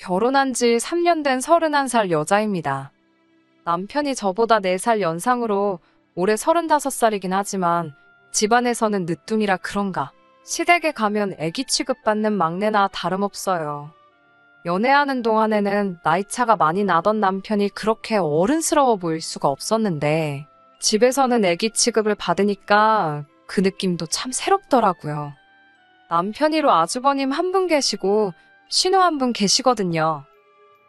결혼한 지 3년 된 31살 여자입니다. 남편이 저보다 4살 연상으로 올해 35살이긴 하지만 집안에서는 늦둥이라 그런가 시댁에 가면 애기 취급받는 막내나 다름없어요. 연애하는 동안에는 나이차가 많이 나던 남편이 그렇게 어른스러워 보일 수가 없었는데 집에서는 애기 취급을 받으니까 그 느낌도 참 새롭더라고요. 남편이로 아주버님 한 분 계시고 신우 한 분 계시거든요.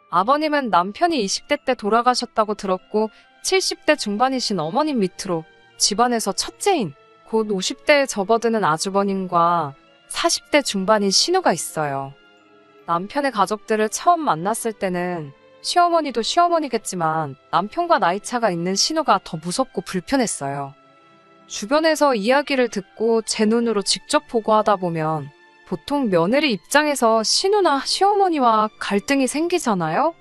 아버님은 남편이 20대 때 돌아가셨다고 들었고 70대 중반이신 어머님 밑으로 집안에서 첫째인 곧 50대에 접어드는 아주버님과 40대 중반인 신우가 있어요. 남편의 가족들을 처음 만났을 때는 시어머니도 시어머니겠지만 남편과 나이차가 있는 신우가 더 무섭고 불편했어요. 주변에서 이야기를 듣고 제 눈으로 직접 보고 하다 보면 보통 며느리 입장에서 신우나 시어머니와 갈등이 생기잖아요?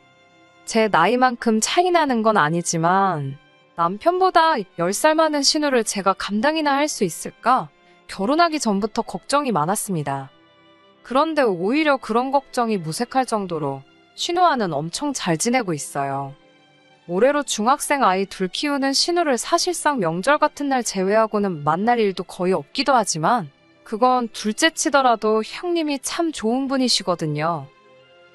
제 나이만큼 차이 나는 건 아니지만 남편보다 10살 많은 신우를 제가 감당이나 할 수 있을까? 결혼하기 전부터 걱정이 많았습니다. 그런데 오히려 그런 걱정이 무색할 정도로 신우와는 엄청 잘 지내고 있어요. 올해로 중학생 아이 둘 키우는 신우를 사실상 명절 같은 날 제외하고는 만날 일도 거의 없기도 하지만 그건 둘째 치더라도 형님이 참 좋은 분이시거든요.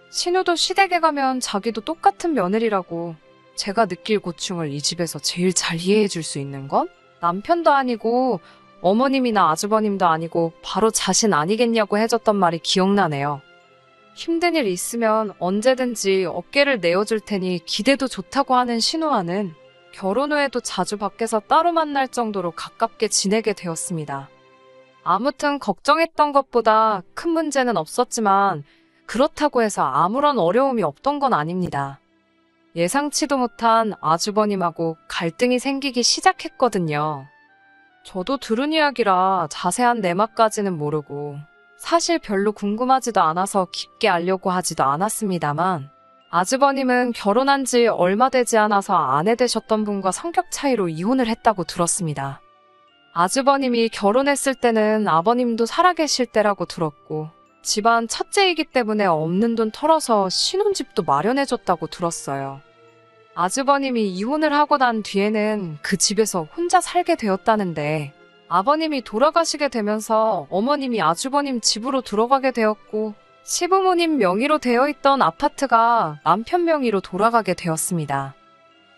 신우도 시댁에 가면 자기도 똑같은 며느리라고 제가 느낄 고충을 이 집에서 제일 잘 이해해 줄 수 있는 건 남편도 아니고 어머님이나 아주버님도 아니고 바로 자신 아니겠냐고 해줬던 말이 기억나네요. 힘든 일 있으면 언제든지 어깨를 내어줄 테니 기대도 좋다고 하는 신우와는 결혼 후에도 자주 밖에서 따로 만날 정도로 가깝게 지내게 되었습니다. 아무튼 걱정했던 것보다 큰 문제는 없었지만 그렇다고 해서 아무런 어려움이 없던 건 아닙니다. 예상치도 못한 아주버님하고 갈등이 생기기 시작했거든요. 저도 들은 이야기라 자세한 내막까지는 모르고 사실 별로 궁금하지도 않아서 깊게 알려고 하지도 않았습니다만 아주버님은 결혼한 지 얼마 되지 않아서 아내 되셨던 분과 성격 차이로 이혼을 했다고 들었습니다. 아주버님이 결혼했을 때는 아버님도 살아계실 때라고 들었고 집안 첫째이기 때문에 없는 돈 털어서 신혼집도 마련해줬다고 들었어요. 아주버님이 이혼을 하고 난 뒤에는 그 집에서 혼자 살게 되었다는데 아버님이 돌아가시게 되면서 어머님이 아주버님 집으로 들어가게 되었고 시부모님 명의로 되어 있던 아파트가 남편 명의로 돌아가게 되었습니다.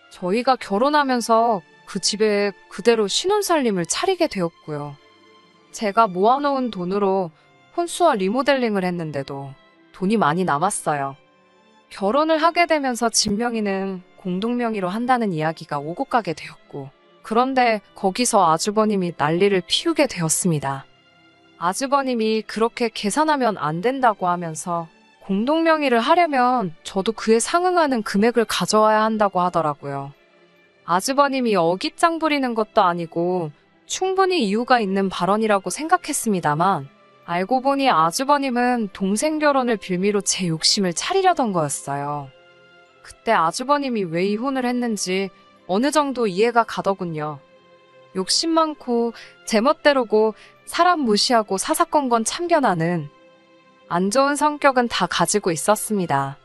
저희가 결혼하면서 그 집에 그대로 신혼살림을 차리게 되었고요. 제가 모아놓은 돈으로 혼수와 리모델링을 했는데도 돈이 많이 남았어요. 결혼을 하게 되면서 집 명의는 공동명의로 한다는 이야기가 오고 가게 되었고 그런데 거기서 아주버님이 난리를 피우게 되었습니다. 아주버님이 그렇게 계산하면 안 된다고 하면서 공동명의를 하려면 저도 그에 상응하는 금액을 가져와야 한다고 하더라고요. 아주버님이 어깃장 부리는 것도 아니고 충분히 이유가 있는 발언이라고 생각했습니다만 알고 보니 아주버님은 동생 결혼을 빌미로 제 욕심을 차리려던 거였어요. 그때 아주버님이 왜 이혼을 했는지 어느 정도 이해가 가더군요. 욕심 많고 제멋대로고 사람 무시하고 사사건건 참견하는 안 좋은 성격은 다 가지고 있었습니다.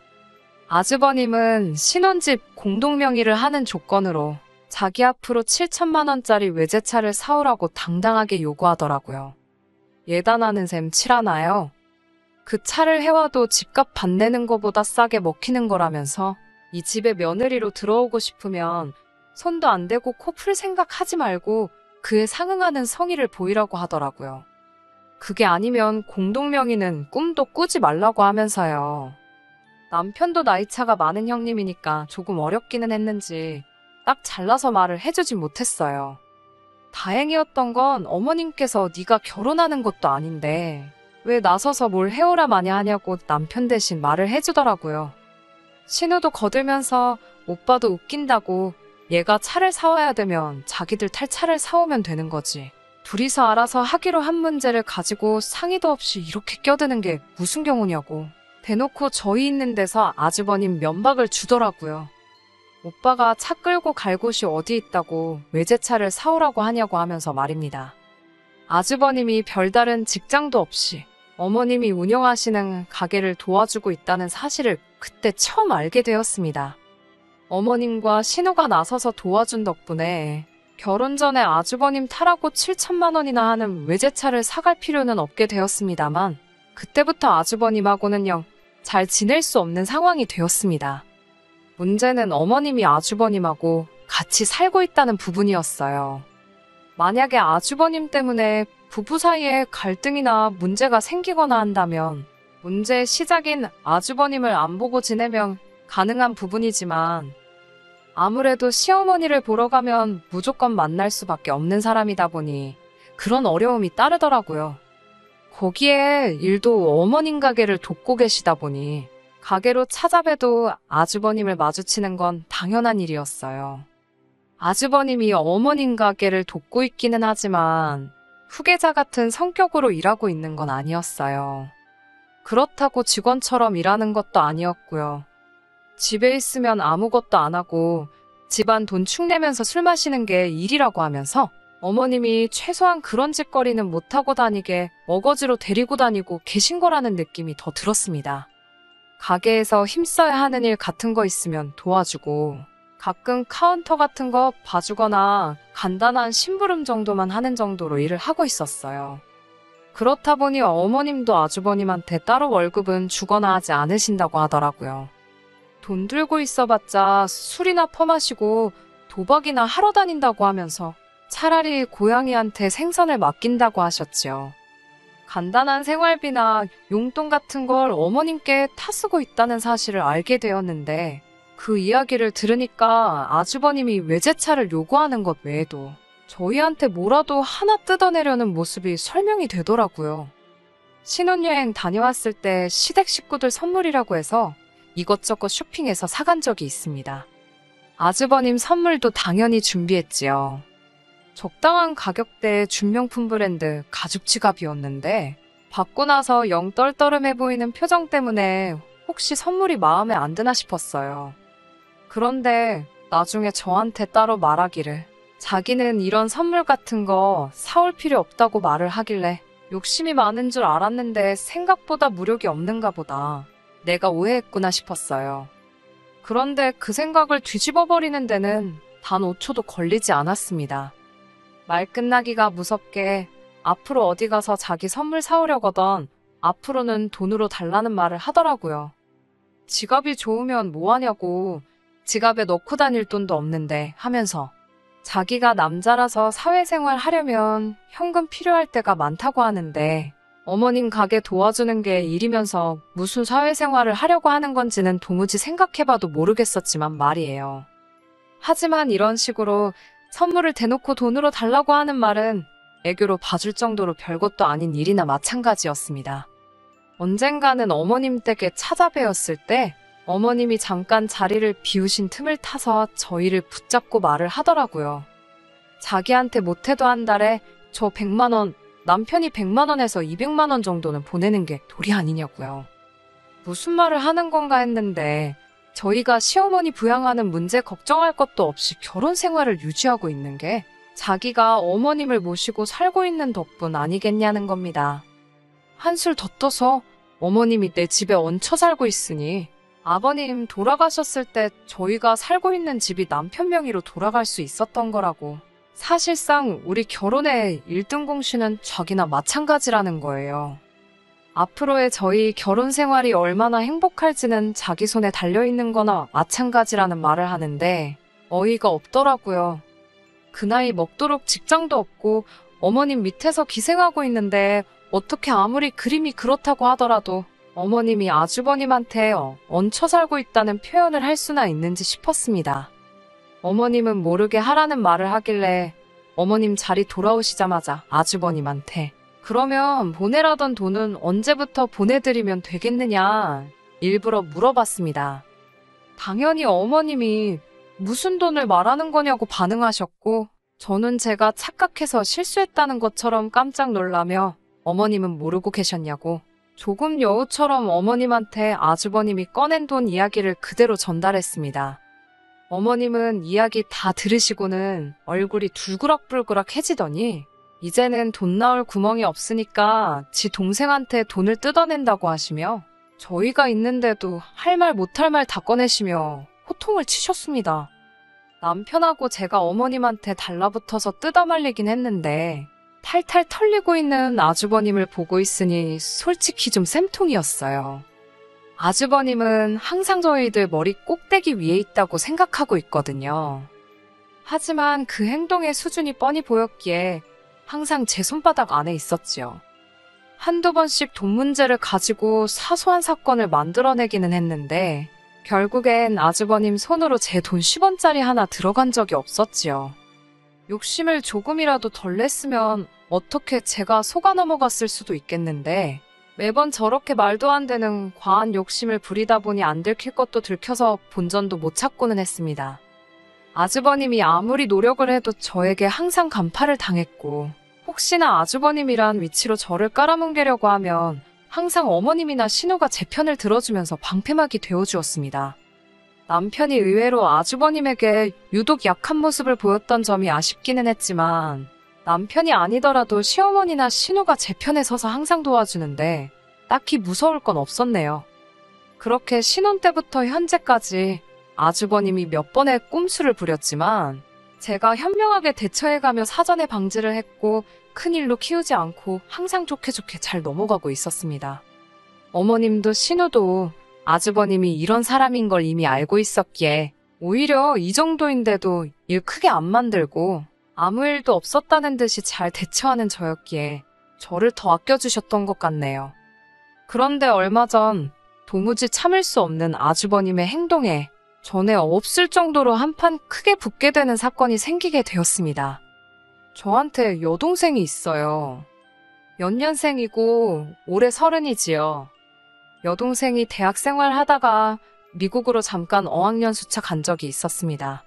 아주버님은 신혼집 공동명의를 하는 조건으로 자기 앞으로 7천만 원짜리 외제차를 사오라고 당당하게 요구하더라고요. 예단하는 셈 칠하나요? 그 차를 해와도 집값 반내는 거보다 싸게 먹히는 거라면서 이 집에 며느리로 들어오고 싶으면 손도 안 대고 코 풀 생각하지 말고 그에 상응하는 성의를 보이라고 하더라고요. 그게 아니면 공동명의는 꿈도 꾸지 말라고 하면서요. 남편도 나이차가 많은 형님이니까 조금 어렵기는 했는지 딱 잘라서 말을 해주지 못했어요. 다행이었던 건 어머님께서 네가 결혼하는 것도 아닌데 왜 나서서 뭘 해오라 마냐 하냐고 남편 대신 말을 해주더라고요. 신우도 거들면서 오빠도 웃긴다고 얘가 차를 사와야 되면 자기들 탈 차를 사오면 되는 거지. 둘이서 알아서 하기로 한 문제를 가지고 상의도 없이 이렇게 껴드는 게 무슨 경우냐고. 대놓고 저희 있는 데서 아주버님 면박을 주더라고요. 오빠가 차 끌고 갈 곳이 어디 있다고 외제차를 사오라고 하냐고 하면서 말입니다. 아주버님이 별다른 직장도 없이 어머님이 운영하시는 가게를 도와주고 있다는 사실을 그때 처음 알게 되었습니다. 어머님과 신우가 나서서 도와준 덕분에 결혼 전에 아주버님 타라고 7천만 원이나 하는 외제차를 사갈 필요는 없게 되었습니다만 그때부터 아주버님하고는 영 잘 지낼 수 없는 상황이 되었습니다. 문제는 어머님이 아주버님하고 같이 살고 있다는 부분이었어요. 만약에 아주버님 때문에 부부 사이에 갈등이나 문제가 생기거나 한다면 문제의 시작인 아주버님을 안 보고 지내면 가능한 부분이지만 아무래도 시어머니를 보러 가면 무조건 만날 수밖에 없는 사람이다 보니 그런 어려움이 따르더라고요. 거기에 일도 어머님 가게를 돕고 계시다 보니 가게로 찾아뵈도 아주버님을 마주치는 건 당연한 일이었어요. 아주버님이 어머님 가게를 돕고 있기는 하지만 후계자 같은 성격으로 일하고 있는 건 아니었어요. 그렇다고 직원처럼 일하는 것도 아니었고요. 집에 있으면 아무것도 안 하고 집안 돈 축내면서 술 마시는 게 일이라고 하면서 어머님이 최소한 그런 짓거리는 못하고 다니게 어거지로 데리고 다니고 계신 거라는 느낌이 더 들었습니다. 가게에서 힘써야 하는 일 같은 거 있으면 도와주고 가끔 카운터 같은 거 봐주거나 간단한 심부름 정도만 하는 정도로 일을 하고 있었어요. 그렇다 보니 어머님도 아주버님한테 따로 월급은 주거나 하지 않으신다고 하더라고요. 돈 들고 있어봤자 술이나 퍼마시고 도박이나 하러 다닌다고 하면서 차라리 고양이한테 생선을 맡긴다고 하셨지요. 간단한 생활비나 용돈 같은 걸 어머님께 타쓰고 있다는 사실을 알게 되었는데 그 이야기를 들으니까 아주버님이 외제차를 요구하는 것 외에도 저희한테 뭐라도 하나 뜯어내려는 모습이 설명이 되더라고요. 신혼여행 다녀왔을 때 시댁 식구들 선물이라고 해서 이것저것 쇼핑해서 사간 적이 있습니다. 아주버님 선물도 당연히 준비했지요. 적당한 가격대의 준명품 브랜드 가죽 지갑이었는데 받고 나서 영 떨떠름해 보이는 표정 때문에 혹시 선물이 마음에 안 드나 싶었어요. 그런데 나중에 저한테 따로 말하기를 자기는 이런 선물 같은 거 사올 필요 없다고 말을 하길래 욕심이 많은 줄 알았는데 생각보다 무력이 없는가 보다. 내가 오해했구나 싶었어요. 그런데 그 생각을 뒤집어버리는 데는 단 5초도 걸리지 않았습니다. 말 끝나기가 무섭게 앞으로 어디 가서 자기 선물 사오려거든 앞으로는 돈으로 달라는 말을 하더라고요. 지갑이 좋으면 뭐하냐고 지갑에 넣고 다닐 돈도 없는데 하면서 자기가 남자라서 사회생활 하려면 현금 필요할 때가 많다고 하는데 어머님 가게 도와주는 게 일이면서 무슨 사회생활을 하려고 하는 건지는 도무지 생각해봐도 모르겠었지만 말이에요. 하지만 이런 식으로 선물을 대놓고 돈으로 달라고 하는 말은 애교로 봐줄 정도로 별것도 아닌 일이나 마찬가지였습니다. 언젠가는 어머님 댁에 찾아뵈었을 때 어머님이 잠깐 자리를 비우신 틈을 타서 저희를 붙잡고 말을 하더라고요. 자기한테 못해도 한 달에 저 100만 원, 남편이 100만 원에서 200만 원 정도는 보내는 게 도리 아니냐고요. 무슨 말을 하는 건가 했는데 저희가 시어머니 부양하는 문제 걱정할 것도 없이 결혼 생활을 유지하고 있는 게 자기가 어머님을 모시고 살고 있는 덕분 아니겠냐는 겁니다. 한술 더 떠서 어머님이 내 집에 얹혀 살고 있으니 아버님 돌아가셨을 때 저희가 살고 있는 집이 남편 명의로 돌아갈 수 있었던 거라고. 사실상 우리 결혼의 1등 공신은 자기나 마찬가지라는 거예요. 앞으로의 저희 결혼 생활이 얼마나 행복할지는 자기 손에 달려있는 거나 마찬가지라는 말을 하는데 어이가 없더라고요. 그 나이 먹도록 직장도 없고 어머님 밑에서 기생하고 있는데 어떻게 아무리 그림이 그렇다고 하더라도 어머님이 아주버님한테 얹혀 살고 있다는 표현을 할 수나 있는지 싶었습니다. 어머님은 모르게 하라는 말을 하길래 어머님 자리 돌아오시자마자 아주버님한테 그러면 보내라던 돈은 언제부터 보내드리면 되겠느냐 일부러 물어봤습니다. 당연히 어머님이 무슨 돈을 말하는 거냐고 반응하셨고 저는 제가 착각해서 실수했다는 것처럼 깜짝 놀라며 어머님은 모르고 계셨냐고 조금 여우처럼 어머님한테 아주버님이 꺼낸 돈 이야기를 그대로 전달했습니다. 어머님은 이야기 다 들으시고는 얼굴이 둥그락불그락해지더니 이제는 돈 나올 구멍이 없으니까 지 동생한테 돈을 뜯어낸다고 하시며 저희가 있는데도 할 말 못할 말 다 꺼내시며 호통을 치셨습니다. 남편하고 제가 어머님한테 달라붙어서 뜯어말리긴 했는데 탈탈 털리고 있는 아주버님을 보고 있으니 솔직히 좀 쌤통이었어요. 아주버님은 항상 저희들 머리 꼭대기 위에 있다고 생각하고 있거든요. 하지만 그 행동의 수준이 뻔히 보였기에 항상 제 손바닥 안에 있었지요. 한두 번씩 돈 문제를 가지고 사소한 사건을 만들어내기는 했는데 결국엔 아주버님 손으로 제 돈 10원짜리 하나 들어간 적이 없었지요. 욕심을 조금이라도 덜 냈으면 어떻게 제가 속아 넘어갔을 수도 있겠는데 매번 저렇게 말도 안 되는 과한 욕심을 부리다 보니 안 들킬 것도 들켜서 본전도 못 찾고는 했습니다. 아주버님이 아무리 노력을 해도 저에게 항상 간파를 당했고 혹시나 아주버님이란 위치로 저를 깔아뭉개려고 하면 항상 어머님이나 신우가 제 편을 들어주면서 방패막이 되어주었습니다. 남편이 의외로 아주버님에게 유독 약한 모습을 보였던 점이 아쉽기는 했지만 남편이 아니더라도 시어머니나 신우가 제 편에 서서 항상 도와주는데 딱히 무서울 건 없었네요. 그렇게 신혼 때부터 현재까지 아주버님이 몇 번의 꼼수를 부렸지만 제가 현명하게 대처해가며 사전에 방지를 했고 큰일로 키우지 않고 항상 좋게 잘 넘어가고 있었습니다. 어머님도 신우도 아주버님이 이런 사람인 걸 이미 알고 있었기에 오히려 이 정도인데도 일 크게 안 만들고 아무 일도 없었다는 듯이 잘 대처하는 저였기에 저를 더 아껴주셨던 것 같네요. 그런데 얼마 전 도무지 참을 수 없는 아주버님의 행동에 전에 없을 정도로 한판 크게 붙게 되는 사건이 생기게 되었습니다. 저한테 여동생이 있어요. 연년생이고 올해 30이지요. 여동생이 대학생활 하다가 미국으로 잠깐 어학연수차 간 적이 있었습니다.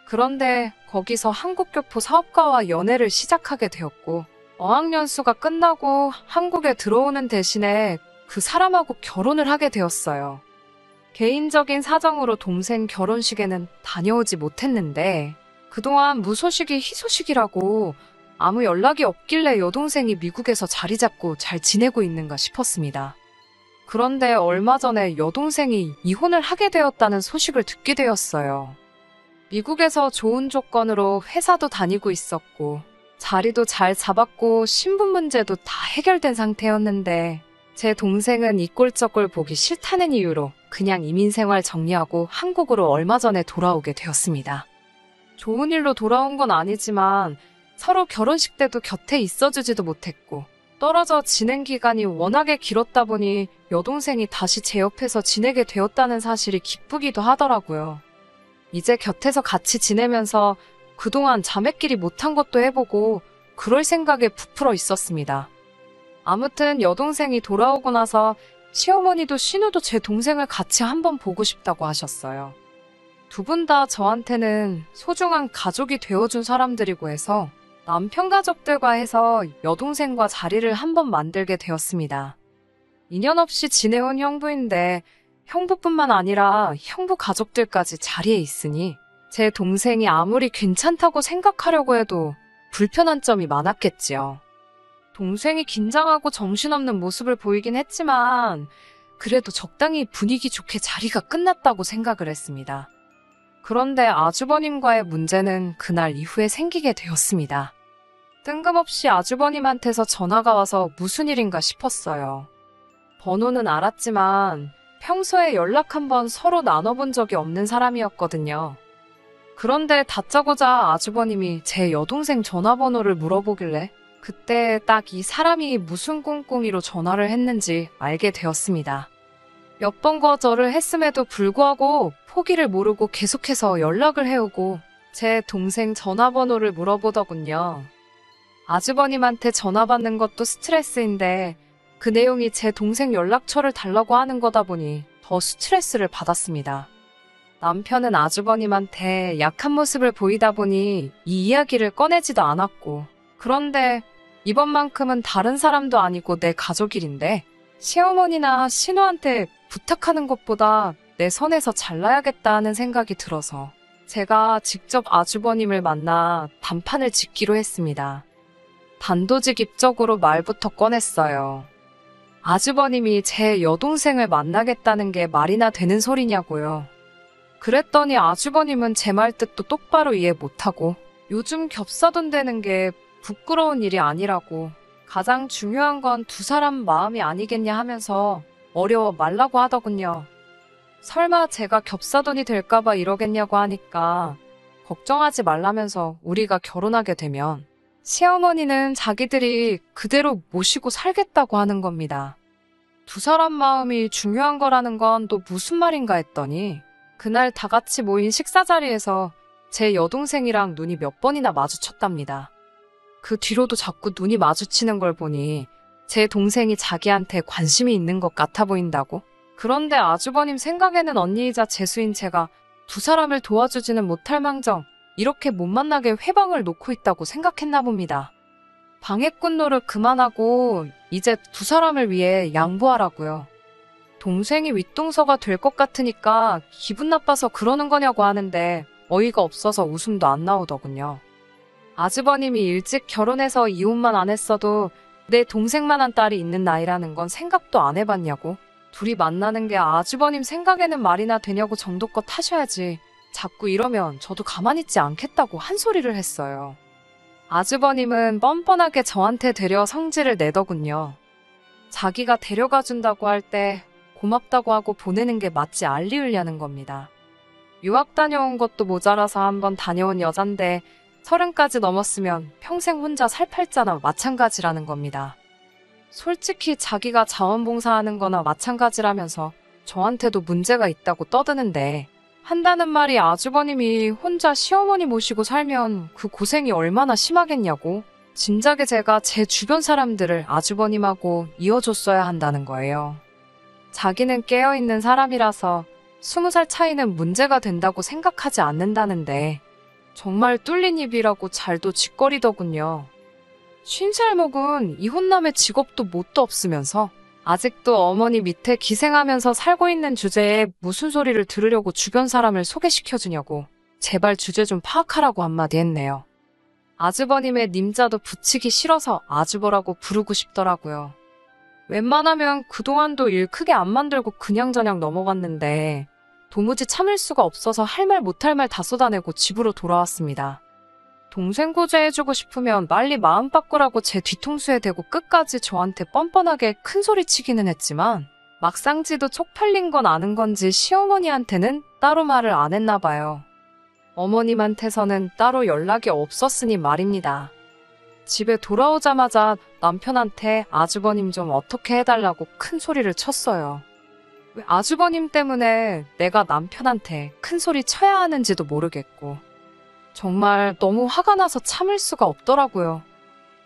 그런데 거기서 한국교포 사업가와 연애를 시작하게 되었고 어학연수가 끝나고 한국에 들어오는 대신에 그 사람하고 결혼을 하게 되었어요. 개인적인 사정으로 동생 결혼식에는 다녀오지 못했는데 그동안 무소식이 희소식이라고 아무 연락이 없길래 여동생이 미국에서 자리 잡고 잘 지내고 있는가 싶었습니다. 그런데 얼마 전에 여동생이 이혼을 하게 되었다는 소식을 듣게 되었어요. 미국에서 좋은 조건으로 회사도 다니고 있었고 자리도 잘 잡았고 신분 문제도 다 해결된 상태였는데 제 동생은 이 꼴저꼴 보기 싫다는 이유로 그냥 이민생활 정리하고 한국으로 얼마 전에 돌아오게 되었습니다. 좋은 일로 돌아온 건 아니지만 서로 결혼식 때도 곁에 있어주지도 못했고 떨어져 지낸 기간이 워낙에 길었다 보니 여동생이 다시 제 옆에서 지내게 되었다는 사실이 기쁘기도 하더라고요. 이제 곁에서 같이 지내면서 그동안 자매끼리 못한 것도 해보고 그럴 생각에 부풀어 있었습니다. 아무튼 여동생이 돌아오고 나서 시어머니도 신우도 제 동생을 같이 한번 보고 싶다고 하셨어요. 두 분 다 저한테는 소중한 가족이 되어준 사람들이고 해서 남편 가족들과 해서 여동생과 자리를 한번 만들게 되었습니다. 인연 없이 지내온 형부인데 형부뿐만 아니라 형부 가족들까지 자리에 있으니 제 동생이 아무리 괜찮다고 생각하려고 해도 불편한 점이 많았겠지요. 동생이 긴장하고 정신없는 모습을 보이긴 했지만 그래도 적당히 분위기 좋게 자리가 끝났다고 생각을 했습니다. 그런데 아주버님과의 문제는 그날 이후에 생기게 되었습니다. 뜬금없이 아주버님한테서 전화가 와서 무슨 일인가 싶었어요. 번호는 알았지만 평소에 연락 한번 서로 나눠본 적이 없는 사람이었거든요. 그런데 다짜고짜 아주버님이 제 여동생 전화번호를 물어보길래 그때 딱 이 사람이 무슨 꿍꿍이로 전화를 했는지 알게 되었습니다. 몇 번 거절을 했음에도 불구하고 포기를 모르고 계속해서 연락을 해오고 제 동생 전화번호를 물어보더군요. 아주버님한테 전화 받는 것도 스트레스인데 그 내용이 제 동생 연락처를 달라고 하는 거다 보니 더 스트레스를 받았습니다. 남편은 아주버님한테 약한 모습을 보이다 보니 이 이야기를 꺼내지도 않았고 그런데 이번만큼은 다른 사람도 아니고 내 가족 일인데 시어머니나 신우한테 부탁하는 것보다 내 선에서 잘나야겠다 하는 생각이 들어서 제가 직접 아주버님을 만나 단판을 짓기로 했습니다. 단도직입적으로 말부터 꺼냈어요. 아주버님이 제 여동생을 만나겠다는 게 말이나 되는 소리냐고요. 그랬더니 아주버님은 제 말 뜻도 똑바로 이해 못하고 요즘 겹사돈 되는 게 부끄러운 일이 아니라고, 가장 중요한 건 두 사람 마음이 아니겠냐 하면서 어려워 말라고 하더군요. 설마 제가 겹사돈이 될까봐 이러겠냐고 하니까 걱정하지 말라면서 우리가 결혼하게 되면 시어머니는 자기들이 그대로 모시고 살겠다고 하는 겁니다. 두 사람 마음이 중요한 거라는 건 또 무슨 말인가 했더니 그날 다 같이 모인 식사 자리에서 제 여동생이랑 눈이 몇 번이나 마주쳤답니다. 그 뒤로도 자꾸 눈이 마주치는 걸 보니 제 동생이 자기한테 관심이 있는 것 같아 보인다고? 그런데 아주버님 생각에는 언니이자 재수인 제가 두 사람을 도와주지는 못할 망정 이렇게 못 만나게 회방을 놓고 있다고 생각했나 봅니다. 방해꾼 노릇 그만하고 이제 두 사람을 위해 양보하라고요. 동생이 윗동서가 될 것 같으니까 기분 나빠서 그러는 거냐고 하는데 어이가 없어서 웃음도 안 나오더군요. 아주버님이 일찍 결혼해서 이혼만 안 했어도 내 동생만한 딸이 있는 나이라는 건 생각도 안 해봤냐고. 둘이 만나는 게 아주버님 생각에는 말이나 되냐고 정도껏 하셔야지. 자꾸 이러면 저도 가만히 있지 않겠다고 한 소리를 했어요. 아주버님은 뻔뻔하게 저한테 데려 성질을 내더군요. 자기가 데려가 준다고 할 때 고맙다고 하고 보내는 게 맞지 알리으려는 겁니다. 유학 다녀온 것도 모자라서 한번 다녀온 여잔데 30까지 넘었으면 평생 혼자 살 팔자나 마찬가지라는 겁니다. 솔직히 자기가 자원봉사하는 거나 마찬가지라면서 저한테도 문제가 있다고 떠드는데 한다는 말이 아주버님이 혼자 시어머니 모시고 살면 그 고생이 얼마나 심하겠냐고. 진작에 제가 제 주변 사람들을 아주버님하고 이어줬어야 한다는 거예요. 자기는 깨어있는 사람이라서 20살 차이는 문제가 된다고 생각하지 않는다는데 정말 뚫린 입이라고 잘도 짓거리더군요. 50살 먹은 이혼남의 직업도 뭣도 없으면서 아직도 어머니 밑에 기생하면서 살고 있는 주제에 무슨 소리를 들으려고 주변 사람을 소개시켜주냐고 제발 주제 좀 파악하라고 한마디 했네요. 아주버님의 님자도 붙이기 싫어서 아주버라고 부르고 싶더라고요. 웬만하면 그동안도 일 크게 안 만들고 그냥저냥 넘어갔는데 도무지 참을 수가 없어서 할 말 못할 말 다 쏟아내고 집으로 돌아왔습니다. 동생 구제해주고 싶으면 빨리 마음 바꾸라고 제 뒤통수에 대고 끝까지 저한테 뻔뻔하게 큰 소리 치기는 했지만 막상 지도 쪽팔린 건 아는 건지 시어머니한테는 따로 말을 안 했나 봐요. 어머님한테서는 따로 연락이 없었으니 말입니다. 집에 돌아오자마자 남편한테 아주버님 좀 어떻게 해달라고 큰 소리를 쳤어요. 왜 아주버님 때문에 내가 남편한테 큰 소리 쳐야 하는지도 모르겠고 정말 너무 화가 나서 참을 수가 없더라고요.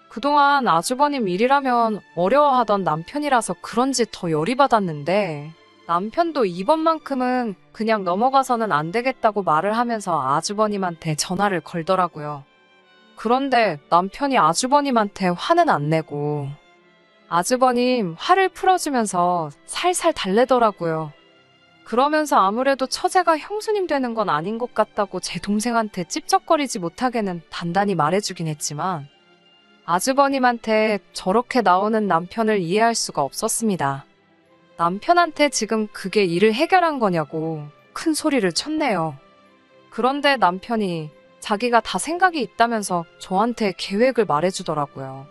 그동안 아주버님 일이라면 어려워하던 남편이라서 그런지 더 열이 받았는데 남편도 이번만큼은 그냥 넘어가서는 안 되겠다고 말을 하면서 아주버님한테 전화를 걸더라고요. 그런데 남편이 아주버님한테 화는 안 내고 아주버님 화를 풀어주면서 살살 달래더라고요. 그러면서 아무래도 처제가 형수님 되는 건 아닌 것 같다고 제 동생한테 찝쩍거리지 못하게는 단단히 말해주긴 했지만 아주버님한테 저렇게 나오는 남편을 이해할 수가 없었습니다. 남편한테 지금 그게 일을 해결한 거냐고 큰 소리를 쳤네요. 그런데 남편이 자기가 다 생각이 있다면서 저한테 계획을 말해주더라고요.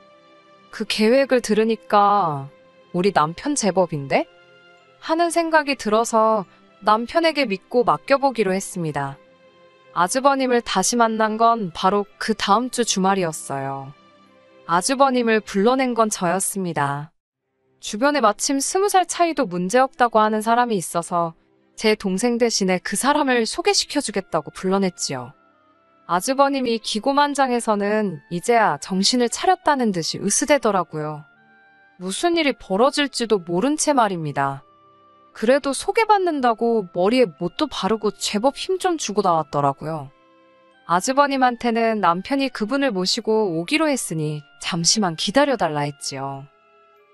그 계획을 들으니까 우리 남편 제법인데? 하는 생각이 들어서 남편에게 믿고 맡겨보기로 했습니다. 아주버님을 다시 만난 건 바로 그 다음 주 주말이었어요. 아주버님을 불러낸 건 저였습니다. 주변에 마침 20살 차이도 문제없다고 하는 사람이 있어서 제 동생 대신에 그 사람을 소개시켜주겠다고 불러냈지요. 아주버님이 기고만장해서는 이제야 정신을 차렸다는 듯이 으스대더라고요. 무슨 일이 벌어질지도 모른 채 말입니다. 그래도 소개받는다고 머리에 못도 바르고 제법 힘 좀 주고 나왔더라고요. 아주버님한테는 남편이 그분을 모시고 오기로 했으니 잠시만 기다려달라 했지요.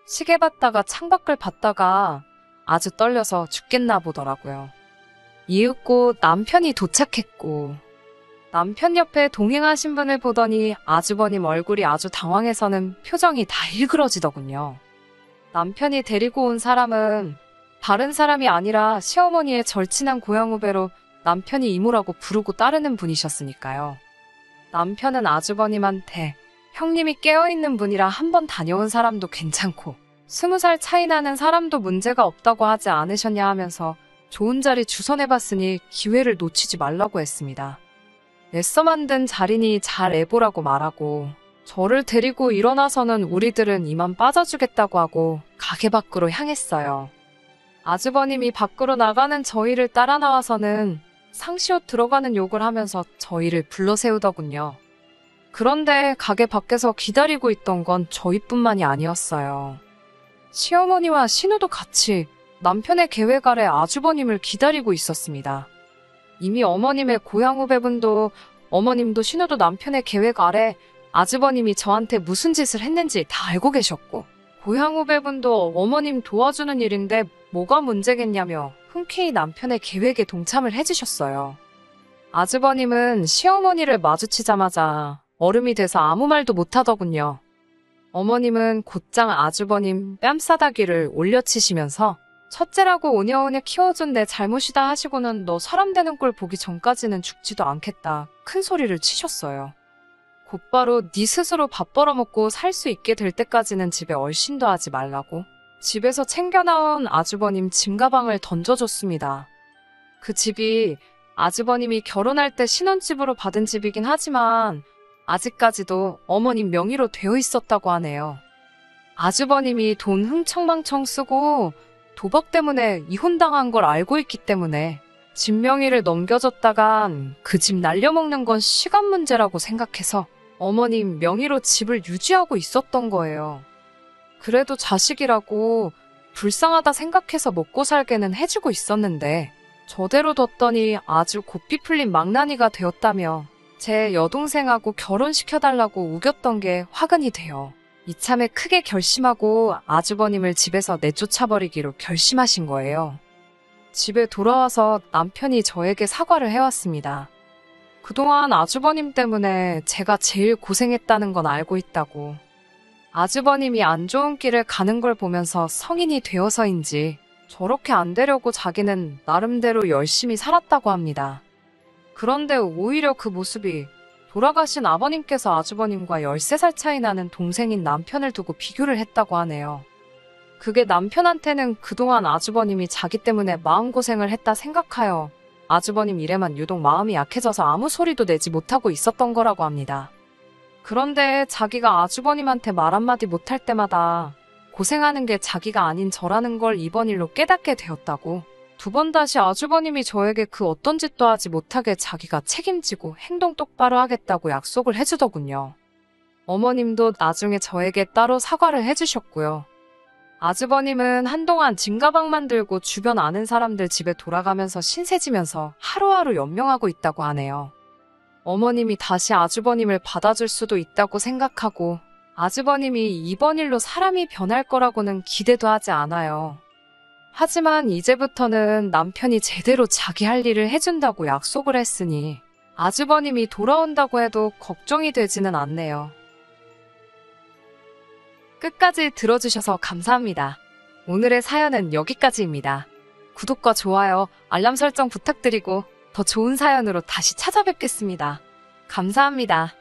시계 봤다가 창밖을 봤다가 아주 떨려서 죽겠나 보더라고요. 이윽고 남편이 도착했고 남편 옆에 동행하신 분을 보더니 아주버님 얼굴이 아주 당황해서는 표정이 다 일그러지더군요. 남편이 데리고 온 사람은 다른 사람이 아니라 시어머니의 절친한 고향 후배로 남편이 이모라고 부르고 따르는 분이셨으니까요. 남편은 아주버님한테 형님이 깨어있는 분이라 한번 다녀온 사람도 괜찮고 20살 차이 나는 사람도 문제가 없다고 하지 않으셨냐 하면서 좋은 자리 주선해봤으니 기회를 놓치지 말라고 했습니다. 애써 만든 자리니 잘 애보라고 말하고 저를 데리고 일어나서는 우리들은 이만 빠져주겠다고 하고 가게 밖으로 향했어요. 아주버님이 밖으로 나가는 저희를 따라 나와서는 상시옷 들어가는 욕을 하면서 저희를 불러 세우더군요. 그런데 가게 밖에서 기다리고 있던 건 저희뿐만이 아니었어요. 시어머니와 신우도 같이 남편의 계획 아래 아주버님을 기다리고 있었습니다. 이미 어머님의 고향 후배분도 어머님도 신우도 남편의 계획 아래 아주버님이 저한테 무슨 짓을 했는지 다 알고 계셨고 고향 후배분도 어머님 도와주는 일인데 뭐가 문제겠냐며 흔쾌히 남편의 계획에 동참을 해주셨어요. 아주버님은 시어머니를 마주치자마자 얼음이 돼서 아무 말도 못하더군요. 어머님은 곧장 아주버님 뺨싸다기를 올려치시면서 첫째라고 오냐오냐 키워준 내 잘못이다 하시고는 너 사람 되는 꼴 보기 전까지는 죽지도 않겠다 큰 소리를 치셨어요. 곧바로 네 스스로 밥 벌어먹고 살 수 있게 될 때까지는 집에 얼씬도 하지 말라고 집에서 챙겨나온 아주버님 짐가방을 던져줬습니다. 그 집이 아주버님이 결혼할 때 신혼집으로 받은 집이긴 하지만 아직까지도 어머님 명의로 되어 있었다고 하네요. 아주버님이 돈 흥청망청 쓰고 도박 때문에 이혼당한 걸 알고 있기 때문에 집 명의를 넘겨줬다간 그 집 날려먹는 건 시간 문제라고 생각해서 어머님 명의로 집을 유지하고 있었던 거예요. 그래도 자식이라고 불쌍하다 생각해서 먹고 살게는 해주고 있었는데 저대로 뒀더니 아주 고삐 풀린 망나니가 되었다며 제 여동생하고 결혼시켜달라고 우겼던 게 화근이 돼요. 이참에 크게 결심하고 아주버님을 집에서 내쫓아버리기로 결심하신 거예요. 집에 돌아와서 남편이 저에게 사과를 해왔습니다. 그동안 아주버님 때문에 제가 제일 고생했다는 건 알고 있다고. 아주버님이 안 좋은 길을 가는 걸 보면서 성인이 되어서인지 저렇게 안 되려고 자기는 나름대로 열심히 살았다고 합니다. 그런데 오히려 그 모습이 돌아가신 아버님께서 아주버님과 13살 차이 나는 동생인 남편을 두고 비교를 했다고 하네요. 그게 남편한테는 그동안 아주버님이 자기 때문에 마음고생을 했다 생각하여 아주버님 일에만 유독 마음이 약해져서 아무 소리도 내지 못하고 있었던 거라고 합니다. 그런데 자기가 아주버님한테 말 한마디 못할 때마다 고생하는 게 자기가 아닌 저라는 걸 이번 일로 깨닫게 되었다고. 두 번 다시 아주버님이 저에게 그 어떤 짓도 하지 못하게 자기가 책임지고 행동 똑바로 하겠다고 약속을 해주더군요. 어머님도 나중에 저에게 따로 사과를 해주셨고요. 아주버님은 한동안 짐가방만 들고 주변 아는 사람들 집에 돌아가면서 신세지면서 하루하루 연명하고 있다고 하네요. 어머님이 다시 아주버님을 받아줄 수도 있다고 생각하고 아주버님이 이번 일로 사람이 변할 거라고는 기대도 하지 않아요. 하지만 이제부터는 남편이 제대로 자기 할 일을 해준다고 약속을 했으니 아주버님이 돌아온다고 해도 걱정이 되지는 않네요. 끝까지 들어주셔서 감사합니다. 오늘의 사연은 여기까지입니다. 구독과 좋아요, 알람 설정 부탁드리고 더 좋은 사연으로 다시 찾아뵙겠습니다. 감사합니다.